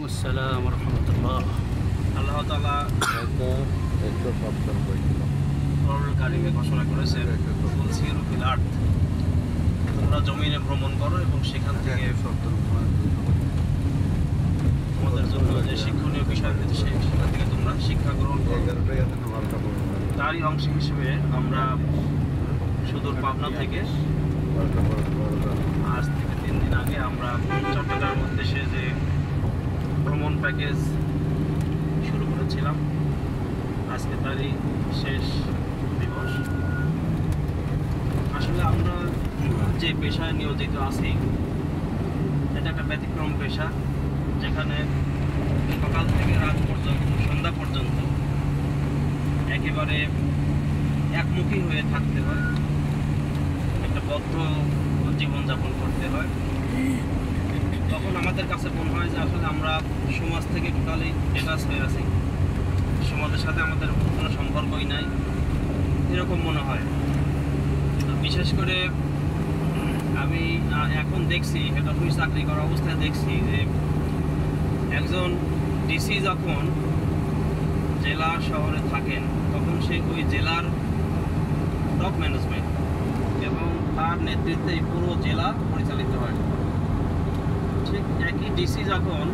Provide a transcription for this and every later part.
আসসালাম রহমতুল্লাহ। আল্লাহ তাআলা কোরআনুল কারীমে ঘোষণা করেছেন, কুল সিরু ফিল আরদ, তোমরা জমিনে ভ্রমণ করো এবং সেখান থেকে তোমাদের জন্য যে শিক্ষণীয় বিষয় রয়েছে সেখান থেকে তোমরা শিক্ষা গ্রহণ করো। তারই অংশ হিসেবে আমরা সুদূর পাবনা থেকে আজ থেকে 3 দিন আগে আমরা চট্টগ্রামের উদ্দেশ্যে যে ভ্রমণ প্যাকেজ শুরু করেছিলাম, আজকে তারই শেষ দিবস। আসলে আমরা যে পেশায় নিয়োজিত আছি এটা একটা ব্যতিক্রম পেশা, যেখানে সকাল থেকে রাত পর্যন্ত, সন্ধ্যা পর্যন্ত একেবারে একমুখী হয়ে থাকতে হয়, একটা বদ্ধ জীবনযাপন করতে হয়। তখন আমাদের কাছে মনে হয় যে আসলে আমরা সমাজ থেকে টোটালি ডেটাচ হয়ে আছি, সমাজের সাথে আমাদের কোনো সম্পর্কই নাই, এরকম মনে হয়। বিশেষ করে আমি এখন দেখছি, হেড অফিস চাকরি করা অবস্থায় দেখছি যে একজন ডিসি যখন জেলা শহরে থাকেন তখন সে ওই জেলার টপ ম্যানেজমেন্ট এবং তার নেতৃত্বে পুরো জেলা পরিচালিত হয়। ঠিক একই ডিসি যখন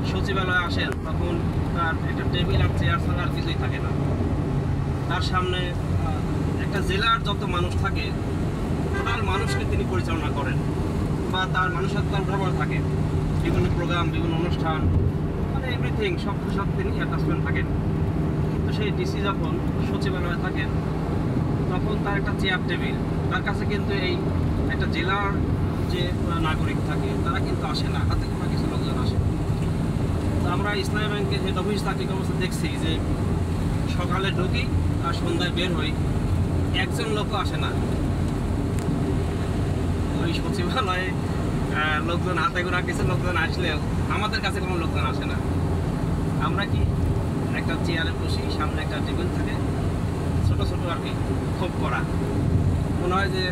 সচিবালয়ে আসেন তখন তার একটা টেবিল আর চেয়ার ছাড়া আর কিছুই থাকে না। তার সামনে একটা জেলার যত মানুষ থাকে টোটাল মানুষকে তিনি পরিচালনা করেন, বা তার মানুষের তার ব্যবহার থাকে, বিভিন্ন প্রোগ্রাম, বিভিন্ন অনুষ্ঠান, মানে এভরিথিং, সব কিছুর সাথে তিনি অ্যাটাচমেন্ট থাকেন। কিন্তু সেই ডিসি যখন সচিবালয়ে থাকেন তখন তার একটা চেয়ার টেবিল, তার কাছে কিন্তু এই একটা জেলার যে নাগরিক থাকে তারা কিন্তু আসে না, হাতে কোনো কিছু লোকজন আসে। তো আমরা ইসলামী ব্যাংকের হেড অফিস চাকরি অবস্থা দেখছি যে সকালে ঢুকি আর সন্ধ্যায় বের হই, একজন লোকও আসে না। ওই সচিবালয়ে লোকজন হাতে গোনা কিছু লোকজন আসলেও আমাদের কাছে কোনো লোকজন আসে না। আমরা কি একটা চেয়ারে বসি, সামনে একটা টেবিল থাকে, ছোট ছোট আর কি খোপ করা, মনে হয় যে